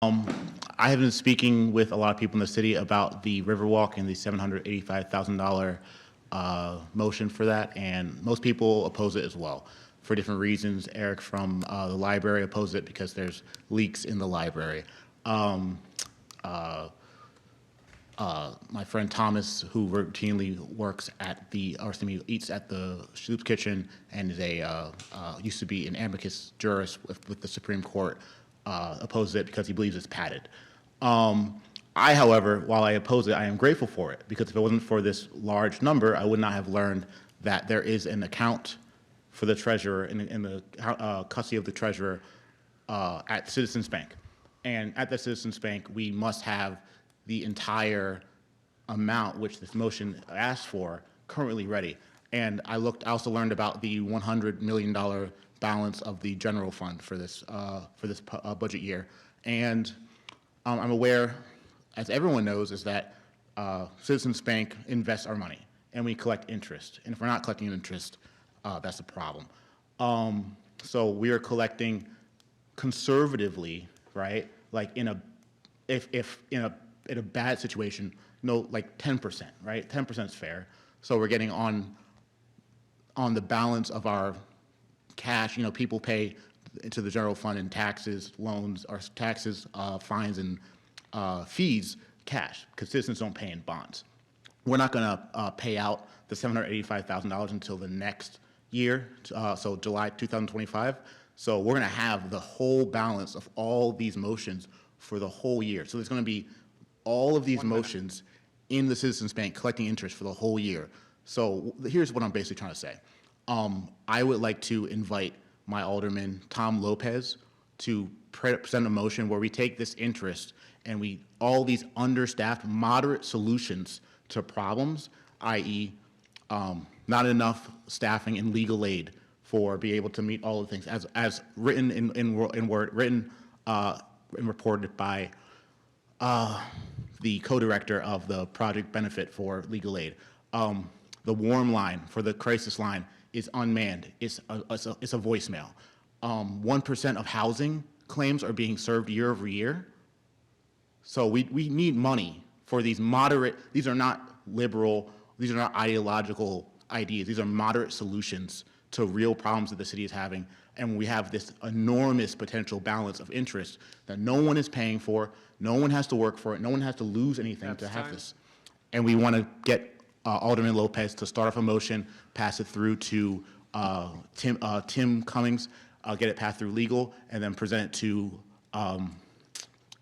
I have been speaking with a lot of people in the city about the Riverwalk and the $785,000 motion for that, and most people oppose it as well for different reasons. Eric from the library opposed it because there's leaks in the library. My friend Thomas, who routinely works at the, or excuse me, eats at the Soup Kitchen and is used to be an amicus jurist with the Supreme Court, opposes it because he believes it's padded. I, however, while I oppose it, I am grateful for it, because if it wasn't for this large number, I would not have learned that there is an account for the treasurer in the custody of the treasurer at Citizens Bank. And at the Citizens Bank, we must have the entire amount which this motion asks for currently ready. And I also learned about the $100 million balance of the general fund for this budget year. And I'm aware, as everyone knows, is that Citizens Bank invests our money and we collect interest. And if we're not collecting interest, that's a problem. So we are collecting conservatively, right? Like if in a bad situation, like 10%, right? 10% is fair. So we're getting on the balance of our cash. People pay into the general fund in taxes, loans, or taxes, fines, and fees cash, because citizens don't pay in bonds. We're not going to pay out the $785,000 until the next year, so July 2025. So we're going to have the whole balance of all these motions for the whole year. So there's going to be all of these motions in the Citizens Bank collecting interest for the whole year. So here's what I'm basically trying to say. I would like to invite my alderman, Tom Lopez, to present a motion where we take this interest and all these understaffed, moderate solutions to problems, i.e., not enough staffing and legal aid for be able to meet all the things as written in word, written and reported by the co-director of the project benefit for legal aid. The warm line for the crisis line is unmanned. It's a voicemail. 1% of housing claims are being served year over year. So we need money for these moderate, these are not liberal, these are not ideological ideas. These are moderate solutions to real problems that the city is having. And we have this enormous potential balance of interest that no one is paying for, no one has to work for it, no one has to lose anything to have this. And we want to get Alderman Lopez to start off a motion, pass it through to Tim Cummings, get it passed through legal, and then present it to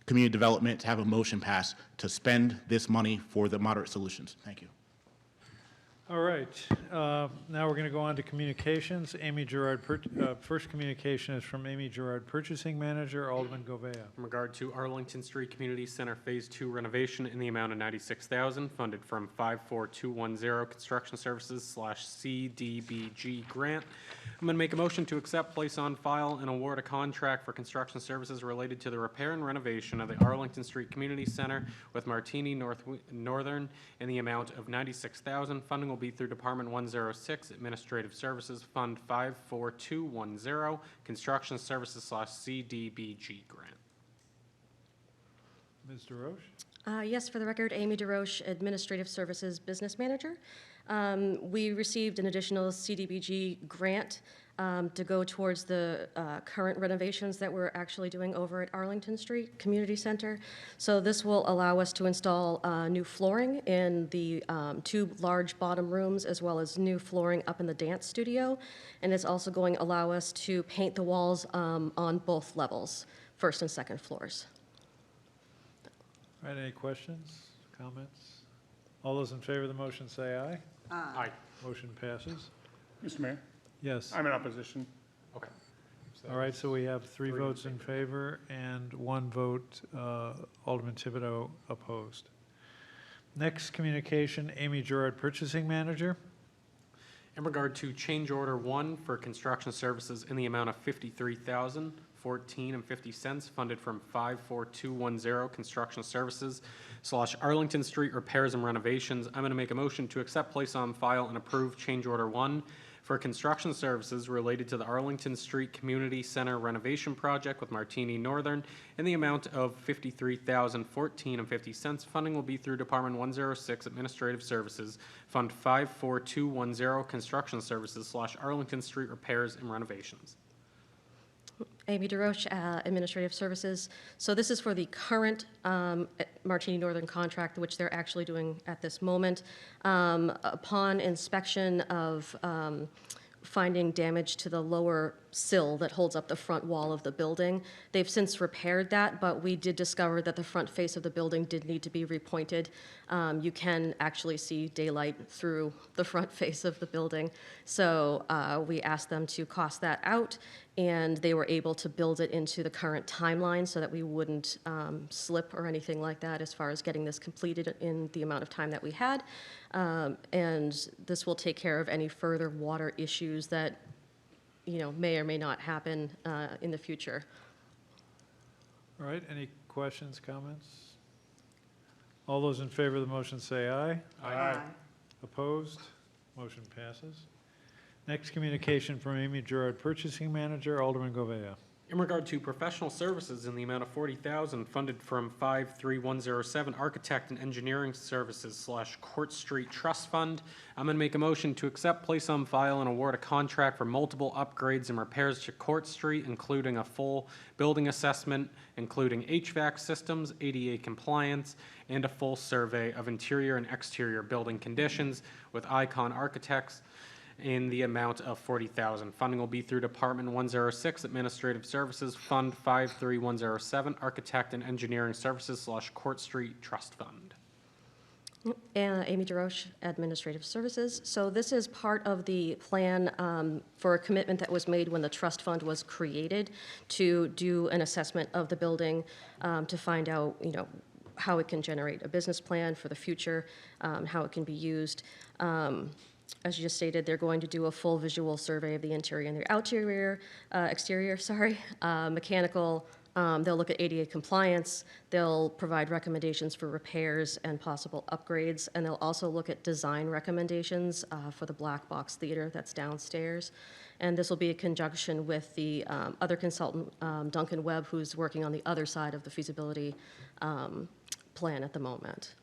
community development to have a motion passed to spend this money for the moderate solutions. Thank you. All right. Now we're going to go on to communications. Amy Gerard, first communication is from Amy Gerard, Purchasing Manager, Alderman Govea. In regard to Arlington Street Community Center Phase 2 renovation in the amount of $96,000, funded from 54210 Construction Services / CDBG grant. I'm going to make a motion to accept, place on file, and award a contract for construction services related to the repair and renovation of the Arlington Street Community Center with Martini Northern in the amount of $96,000. Funding will be through Department 106, Administrative Services, Fund 54210, Construction Services / CDBG grant. Ms. DeRoche? Yes, for the record, Amy DeRoche, Administrative Services Business Manager. We received an additional CDBG grant to go towards the current renovations that we're actually doing over at Arlington Street Community Center. So this will allow us to install new flooring in the 2 large bottom rooms, as well as new flooring up in the dance studio. And it's also going to allow us to paint the walls on both levels, first and second floors. All right, any questions, comments? All those in favor of the motion say aye. Aye. Motion passes. Mr. Mayor, Yes. I'm in opposition. Okay. All right, so we have 3 votes in favor and 1 vote, Alderman Thibodeau, opposed. Next communication, Amy Gerard, Purchasing Manager. In regard to change order 1 for construction services in the amount of $53,014.50, funded from 54210 Construction Services / Arlington Street Repairs and Renovations. I'm going to make a motion to accept, place on file, and approve change order 1 for construction services related to the Arlington Street Community Center renovation project with Martini Northern in the amount of $53,014.50. Funding will be through Department 106 Administrative Services, Fund 54210, Construction Services / Arlington Street Repairs and Renovations. Amy DeRoche, Administrative Services. So this is for the current Martini Northern contract, which they're actually doing at this moment. Upon inspection of finding damage to the lower sill that holds up the front wall of the building, they've since repaired that, but we did discover that the front face of the building did need to be repointed. You can actually see daylight through the front face of the building. So we asked them to cost that out, and they were able to build it into the current timeline so that we wouldn't slip or anything like that as far as getting this completed in the amount of time that we had. And this will take care of any further water issues that, may or may not happen in the future. All right, any questions, comments? All those in favor of the motion say aye. Aye. Opposed? Motion passes. Next communication from Amy Gerard, Purchasing Manager, Alderman Govea. In regard to professional services in the amount of $40,000 funded from 53107 Architect and Engineering Services / Court Street Trust Fund, I'm going to make a motion to accept, place on file, and award a contract for multiple upgrades and repairs to Court Street, including a full building assessment, including HVAC systems, ADA compliance, and a full survey of interior and exterior building conditions with Icon Architects in the amount of $40,000. Funding will be through Department 106 Administrative Services, Fund 53107, Architect and Engineering Services / Court Street Trust Fund. Amy DeRoche, Administrative Services. So this is part of the plan for a commitment that was made when the trust fund was created to do an assessment of the building to find out, how it can generate a business plan for the future, how it can be used. As you just stated, they're going to do a full visual survey of the interior and the exterior, mechanical. They'll look at ADA compliance. They'll provide recommendations for repairs and possible upgrades, and they'll also look at design recommendations for the black box theater that's downstairs. And this will be in conjunction with the other consultant, Duncan Webb, who's working on the other side of the feasibility plan at the moment.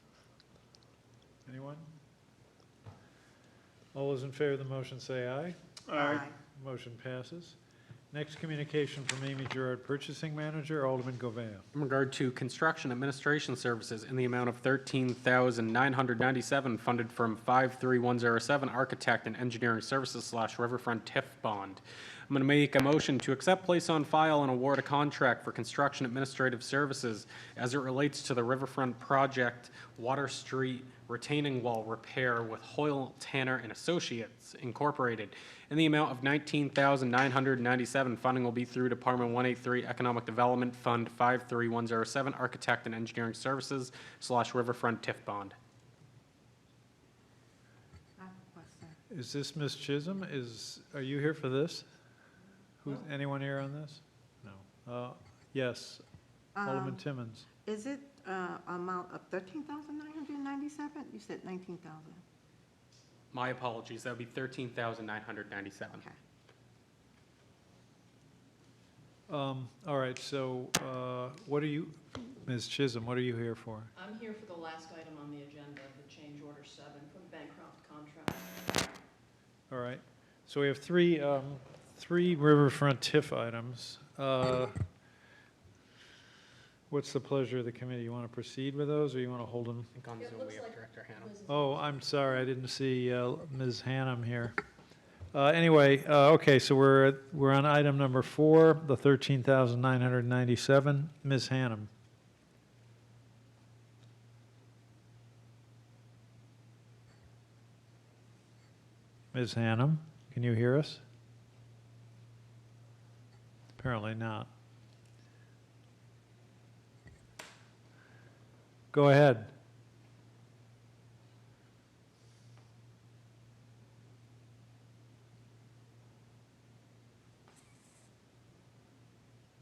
Anyone? All those in favor of the motion say aye. Aye. Motion passes. Next communication from Amy Gerard, Purchasing Manager, Alderman Govea. In regard to construction administration services in the amount of $13,997 funded from 53107 Architect and Engineering Services / Riverfront TIF Bond. I'm going to make a motion to accept, place on file, and award a contract for construction administrative services as it relates to the Riverfront Project Water Street retaining wall repair with Hoyle, Tanner and Associates Incorporated in the amount of $19,997. Funding will be through Department 183 Economic Development, Fund 53107, Architect and Engineering Services / Riverfront TIF Bond. I have a question. Is this Ms. Chisholm? Are you here for this? Anyone here on this? No. Yes, Alderman Timmons. Is it amount of 13,997? You said 19,000. My apologies, that would be $13,997. Okay. All right, so what are you, Ms. Chisholm, what are you here for? I'm here for the last item on the agenda, the change order 7 for the Bancroft contract. All right, so we have three Riverfront TIF items. What's the pleasure of the committee? You want to proceed with those, or you want to hold them? I think on Zoom we have Director Hannum. Oh, I'm sorry, I didn't see Ms. Hannum here. Anyway, okay, so we're on item number 4, the $13,997. Ms. Hannum. Ms. Hannum, can you hear us? Apparently not. Go ahead.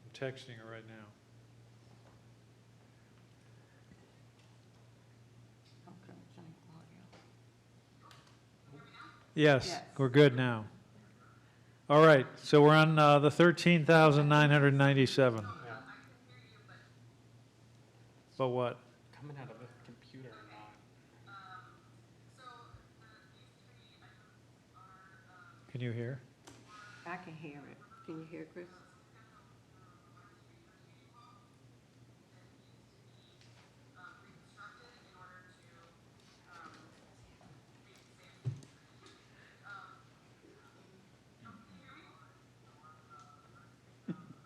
I'm texting her right now. Okay, Jenny, audio. Yes, Yes. we're good now. All right, so we're on the 13,997. Yeah. But what? Coming out of the computer or not? Can you hear? I can hear it. Can you hear, Chris?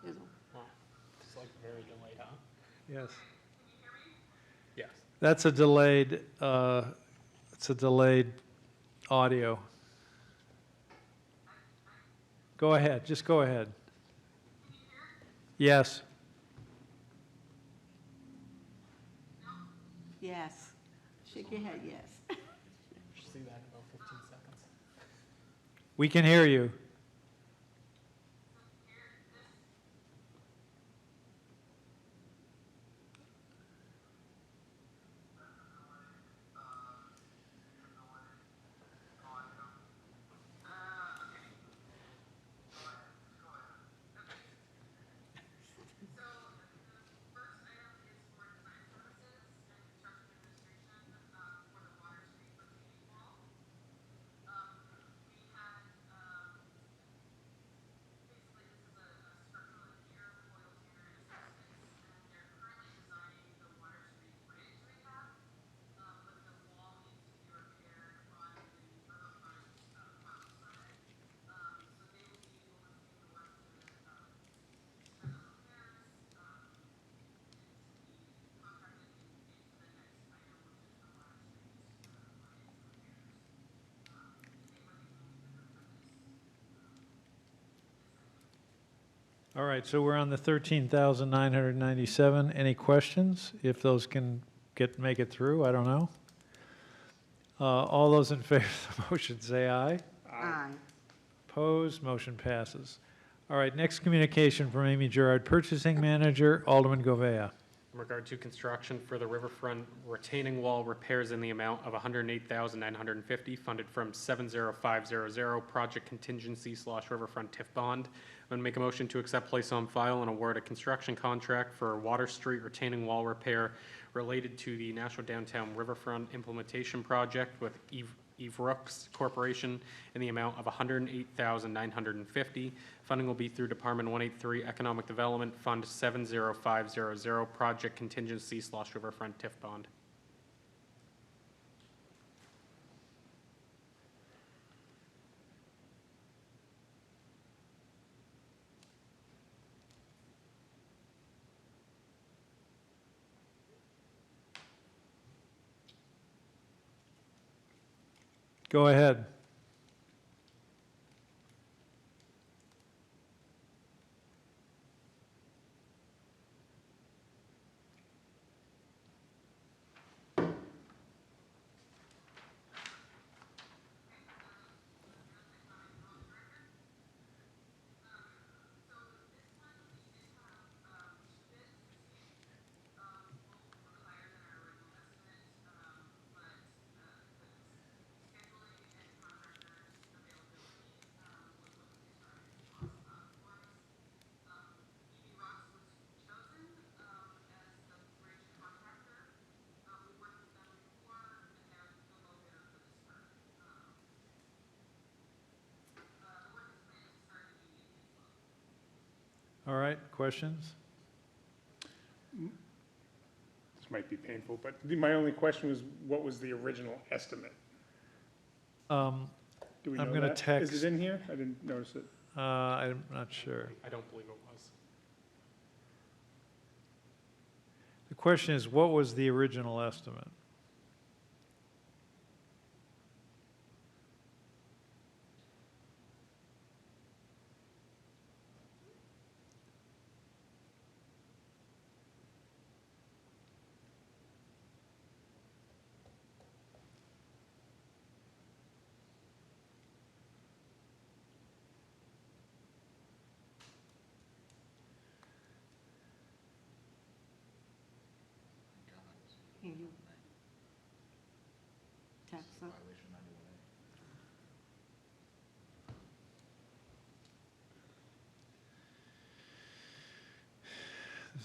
There's a- Wow. It's like very delayed, huh? Yes. Yes. That's a delayed, it's a delayed audio. Go ahead, just go ahead. Yes. Yes. Shake your head, yes. Should see that in about 15 seconds. We can hear you. All right, so we're on the 13,997. Any questions? If those can make it through, I don't know. All those in favor of the motion say aye. Aye. Opposed, motion passes. All right, next communication from Amy Gerard, Purchasing Manager, Alderman Govea. In regard to construction for the riverfront retaining wall repairs in the amount of $108,950 funded from 70500 project contingency / riverfront TIF bond. I'm going to make a motion to accept, place on file, and award a construction contract for Water Street retaining wall repair related to the National Downtown Riverfront Implementation Project with Eve Rooks Corporation in the amount of $108,950. Funding will be through Department 183 Economic Development Fund 70500 Project Contingency / Riverfront TIF Bond. Go ahead. All right, questions? This might be painful, but my only question was, what was the original estimate? Um, Do we I'm know gonna that? text- Is it in here? I didn't notice it. I'm not sure. I don't believe it was. The question is, what was the original estimate? Can you text her?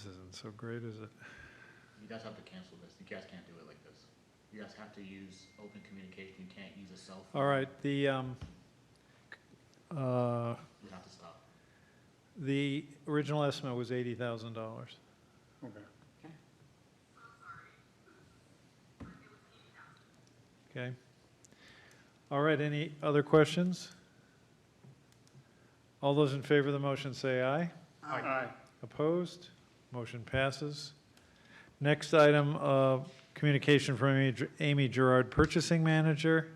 isn't so great, is it? You guys have to cancel this. You guys can't do it like this. You guys have to use open communication. You can't use a cell phone. All right, You have to stop. the original estimate was $80,000. Okay. Okay. All right, any other questions? All those in favor of the motion say aye. Aye. Opposed? Motion passes. Next item, communication from Amy Gerard, Purchasing Manager.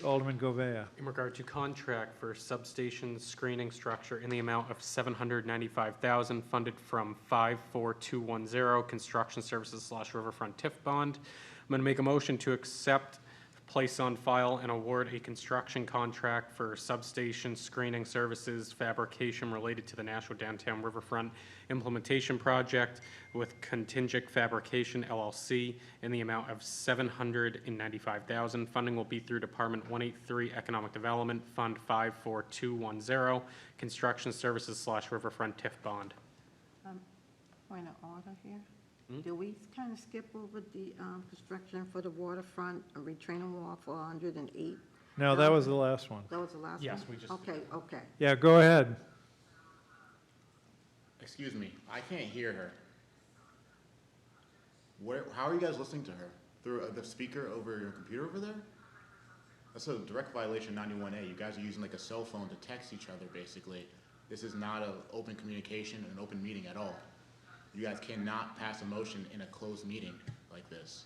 Alderman Govea. In regard to contract for substation screening structure in the amount of $795,000 funded from 54210 construction services / riverfront TIF bond. I'm going to make a motion to accept, place on file, and award a construction contract for substation screening services fabrication related to the Nashua Downtown Riverfront Implementation Project with Contingent Fabrication LLC in the amount of $795,000. Funding will be through Department 183 Economic Development, Fund 54210, Construction Services / Riverfront TIF bond. Point of order here. Do we kind of skip over the construction for the waterfront, a retaining wall for 108? No, that was the last one. That was the last one? Yes, we just- Okay, okay. Yeah, go ahead. Excuse me, I can't hear her. How are you guys listening to her? Through the speaker over your computer over there? That's a direct violation of 91A. You guys are using like a cell phone to text each other, basically. This is not an open communication, an open meeting at all. You guys cannot pass a motion in a closed meeting like this.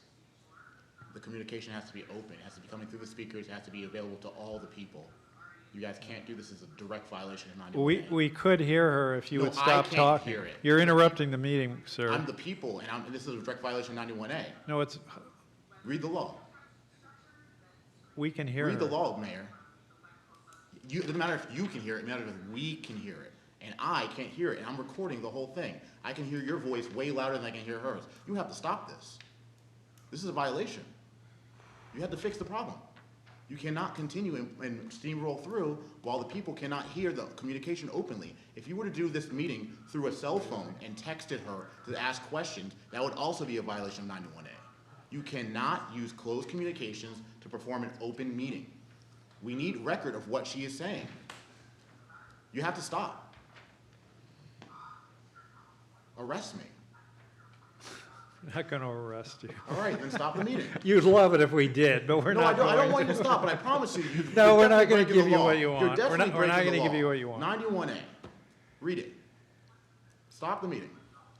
The communication has to be open. It has to be coming through the speakers. It has to be available to all the people. You guys can't do this as a direct violation of 91A. We could hear her if you No, would stop I can't talking. hear it. You're interrupting the meeting, sir. I'm the people, and this is a direct violation of 91A. No, it's, Read the law. we can hear Read the her. law, Mayor. It doesn't matter if you can hear it. It matters if we can hear it. And I can't hear it, and I'm recording the whole thing. I can hear your voice way louder than I can hear hers. You have to stop this. This is a violation. You have to fix the problem. You cannot continue and steamroll through while the people cannot hear the communication openly. If you were to do this meeting through a cell phone and texted her to ask questions, that would also be a violation of 91A. You cannot use closed communications to perform an open meeting. We need record of what she is saying. You have to stop. Arrest me. We're not going to arrest you. All right, then stop the meeting. You'd love it if we did, but we're No, not going to. I don't want you to stop, but I promise you, No, we're not going gonna give you what you want. We're not gonna give you what you want. 91A. Read it. Stop the meeting.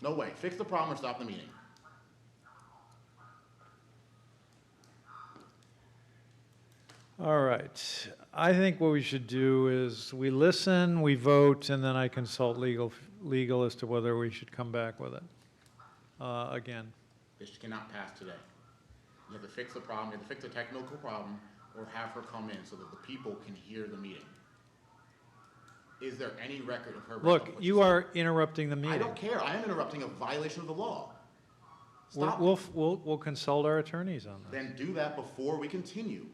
No way. Fix the problem or stop the meeting. All right. I think what we should do is we listen, we vote, and then I consult legal as to whether we should come back with it. Again. This cannot pass today. You have to fix the problem, you have to fix the technical problem, or have her come in so that the people can hear the meeting. Is there any record of her? Look, you are interrupting the I meeting. don't care. I am interrupting a violation of the law. Stop. We'll consult our attorneys on that. Then do that before we continue.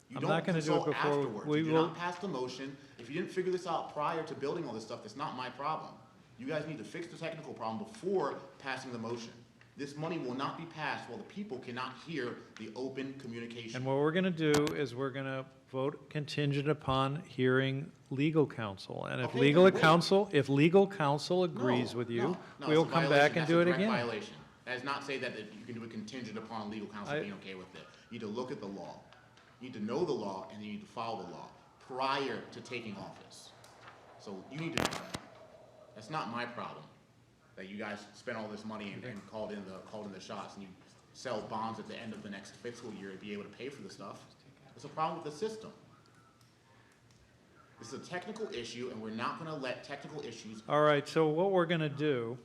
You I'm don't not gonna do it consult before afterwards. we You do will- not pass the motion. If you didn't figure this out prior to building all this stuff, that's not my problem. You guys need to fix the technical problem before passing the motion. This money will not be passed while the people cannot hear the open communication. And what we're going to do is we're going to vote contingent upon hearing legal counsel. And if Okay, legal then wait. counsel, if legal counsel agrees No, with you, no, no, we'll it's a come back violation. and That's do a it direct again. Violation. That does not say that you can do it contingent upon legal counsel being okay with it. You need to look at the law. You need to know the law, and you need to follow the law prior to taking office. So you need to do that. That's not my problem, that you guys spent all this money and called in the shots, and you sell bonds at the end of the next fiscal year to be able to pay for the stuff. It's a problem with the system. This is a technical issue, and we're not gonna let technical issues. All right, so what we're going to do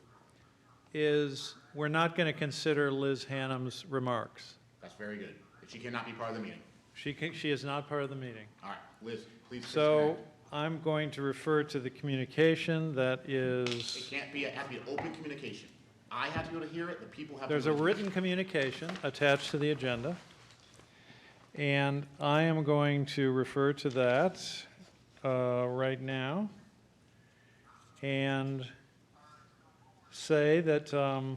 is we're not going to consider Liz Hannum's remarks. That's very good. She cannot be part of the meeting. She is not part of the meeting. All right, Liz, please So disconnect. I'm going to refer to the communication that It is, can't be, it has to be an open communication. I have to be able to hear it, the people have to. there's be a able to- written communication attached to the agenda. And I am going to refer to that right now. And say that so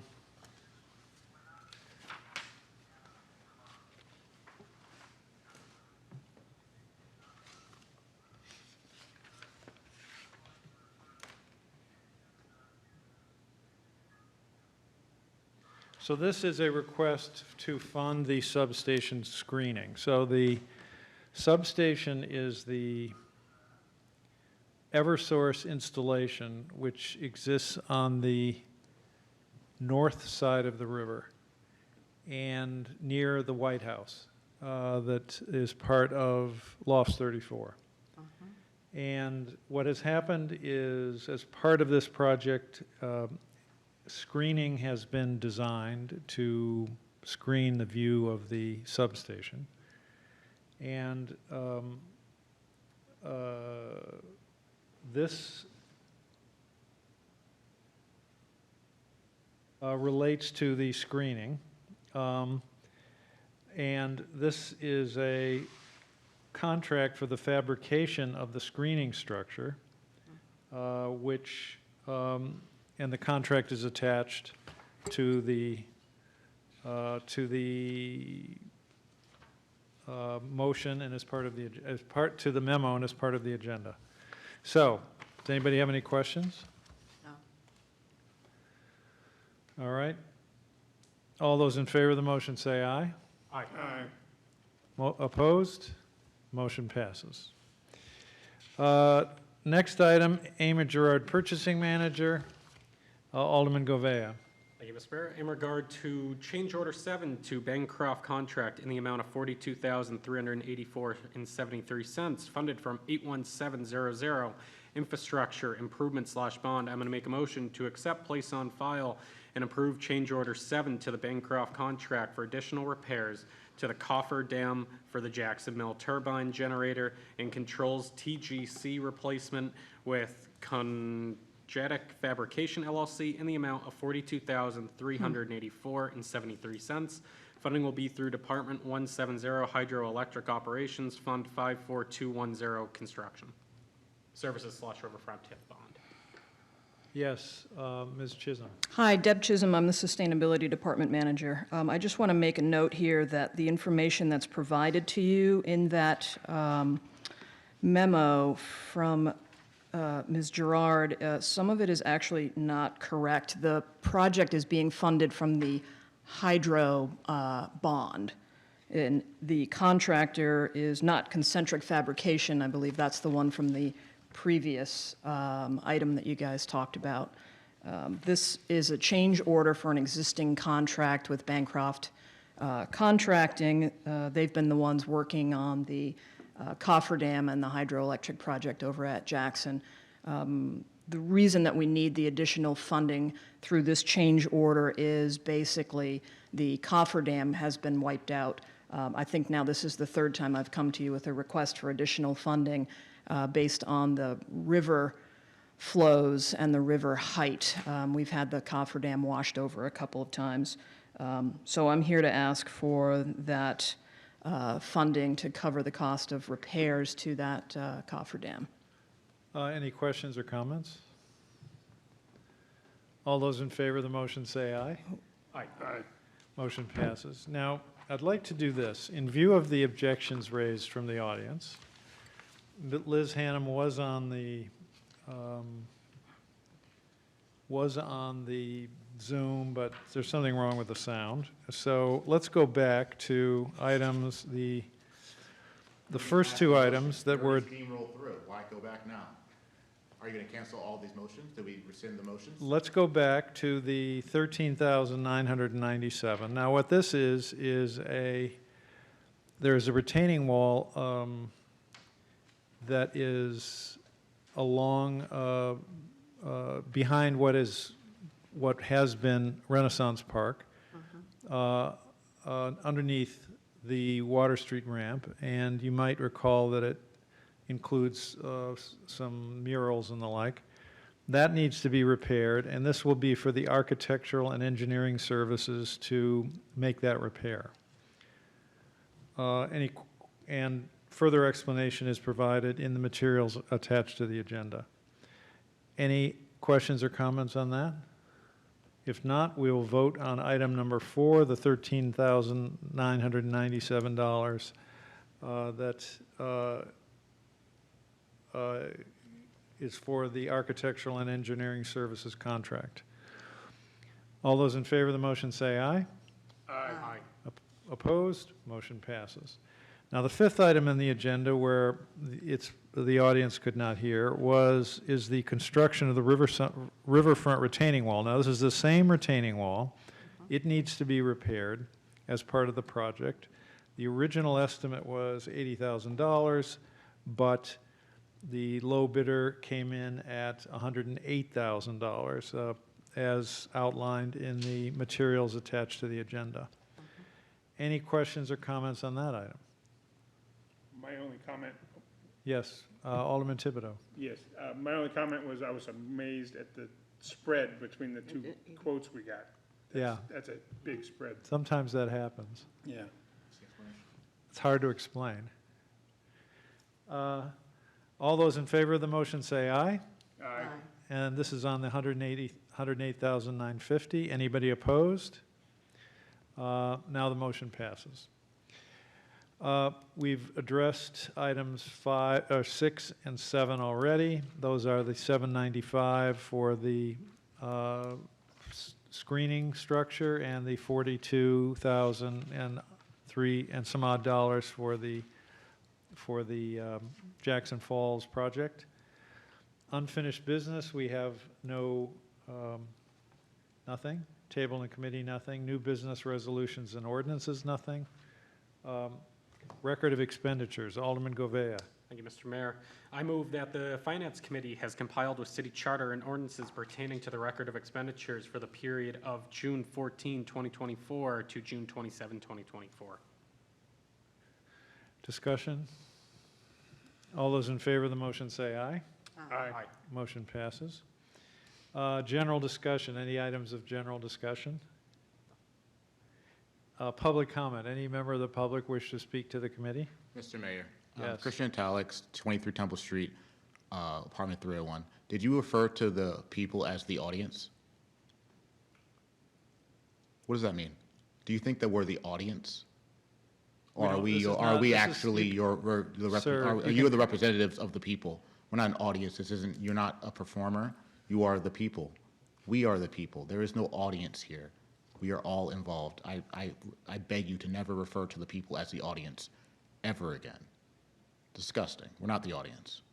this is a request to fund the substation screening. So the substation is the Eversource installation, which exists on the north side of the river and near the White House, that is part of Lofts 34. And what has happened is, as part of this project, screening has been designed to screen the view of the substation. And this relates to the screening. And this is a contract for the fabrication of the screening structure, and the contract is attached to the motion and as part of the to the memo and as part of the agenda. So, does anybody have any questions? No. All right. All those in favor of the motion say aye. Aye. Opposed? Motion passes. Next item, Amy Gerard, Purchasing Manager. Alderman Govea. Thank you, Mr. Mayor. In regard to change order 7 to Bancroft contract in the amount of $42,384.73, funded from 81700 infrastructure improvement/bond, I'm going to make a motion to accept, place on file, and approve change order 7 to the Bancroft contract for additional repairs to the coffer dam for the Jackson Mill turbine generator and controls TGC replacement with Jetic Fabrication LLC in the amount of $42,384.73. Funding will be through Department 170 Hydroelectric Operations Fund 54210 Construction Services/Riverfront TIF Bond. Yes, Ms. Chisholm. Hi, Deb Chisholm. I'm the Sustainability Department Manager. I just want to make a note here that the information that's provided to you in that memo from Ms. Gerard, some of it is actually not correct. The project is being funded from the hydro bond. And the contractor is not Concentric Fabrication. I believe that's the one from the previous item that you guys talked about. This is a change order for an existing contract with Bancroft Contracting. They've been the ones working on the cofferdam and the hydroelectric project over at Jackson. The reason that we need the additional funding through this change order is basically the cofferdam has been wiped out. I think now this is the third time I've come to you with a request for additional funding based on the river flows and the river height. We've had the cofferdam washed over a couple of times. So I'm here to ask for that funding to cover the cost of repairs to that cofferdam. Any questions or comments? All those in favor of the motion say aye. Aye. Motion passes. Now, I'd like to do this. In view of the objections raised from the audience, Liz Hannum was on the Zoom, but there's something wrong with the sound. So let's go back to items, the first two items that were. Steamroll through. Why go back now? Are you going to cancel all these motions? Do we rescind the motions? Let's go back to the 13,997. Now, what this is there's a retaining wall that is along behind what has been Renaissance Park, underneath the Water Street ramp, and you might recall that it includes some murals and the like. That needs to be repaired, and this will be for the architectural and engineering services to make that repair. And further explanation is provided in the materials attached to the agenda. Any questions or comments on that? If not, we will vote on item number 4, the $13,997 that is for the architectural and engineering services contract. All those in favor of the motion say aye. Aye. Opposed? Motion passes. Now, the fifth item in the agenda where the audience could not hear is the construction of the riverfront retaining wall. Now, this is the same retaining wall. It needs to be repaired as part of the project. The original estimate was $80,000, but the low bidder came in at $108,000, as outlined in the materials attached to the agenda. Any questions or comments on that item? My only comment, Yes, Alderman Thibodeau. yes, my only comment was I was amazed at the spread between the two quotes we got. Yeah. That's a big spread. Sometimes that happens. Yeah. It's hard to explain. All those in favor of the motion say aye. Aye. And this is on the 108,950. Anybody opposed? Now the motion passes. We've addressed items 6 and 7 already. Those are the $795 for the screening structure and the $42,003 and some odd dollars for the Jackson Falls project. Unfinished business, we have nothing. Table and committee, nothing. New business resolutions and ordinances, nothing. Record of expenditures, Alderman Govea. Thank you, Mr. Mayor. I move that the Finance Committee has compiled with city charter and ordinances pertaining to the record of expenditures for the period of June 14, 2024 to June 27, 2024. Discussion? All those in favor of the motion say aye. Aye. Motion passes. General discussion, any items of general discussion? Public comment, any member of the public wish to speak to the committee? Mr. Mayor. Yes. Christian Italics, 23 Temple Street, apartment 301. Did you refer to the people as the audience? What does that mean? Do you think that we're the audience? Or are this is are not- we this is- actually Sir, are you the representatives of the people? We're not an audience. You're not a performer. You are the people. We are the people. There is no audience here. We are all involved. I beg you to never refer to the people as the audience ever again. Disgusting. We're not the audience.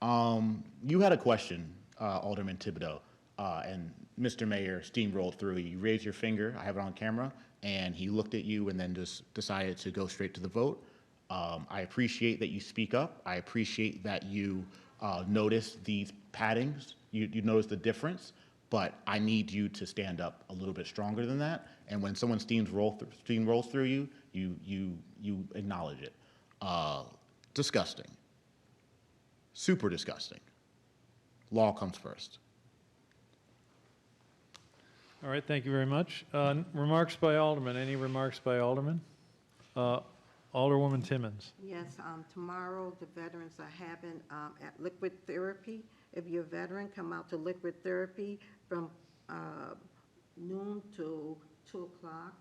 You had a question, Alderman Thibodeau, and Mr. Mayor steamrolled through. You raised your finger. I have it on camera, and he looked at you and then just decided to go straight to the vote. I appreciate that you speak up. I appreciate that you notice these paddings. You notice the difference. But I need you to stand up a little bit stronger than that. And when someone steamrolls through you, you acknowledge it. Disgusting. Super disgusting. Law comes first. All right, thank you very much. Remarks by Alderman, any remarks by Alderman? Alderwoman Timmons. Yes, tomorrow the veterans are having at Liquid Therapy. If you're a veteran, come out to Liquid Therapy from noon to 2 o'clock.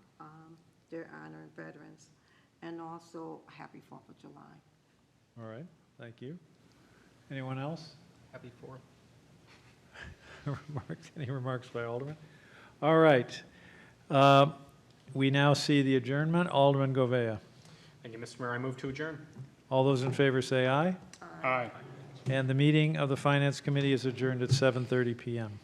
They're honoring veterans. And also, happy 4th of July. All right, thank you. Anyone else? Happy 4th. Any remarks by Alderman? All right. We now see the adjournment. Alderman Govea. Thank you, Mr. Mayor. I move to adjourn. All those in favor say aye. Aye. And the meeting of the Finance Committee is adjourned at 7:30 PM.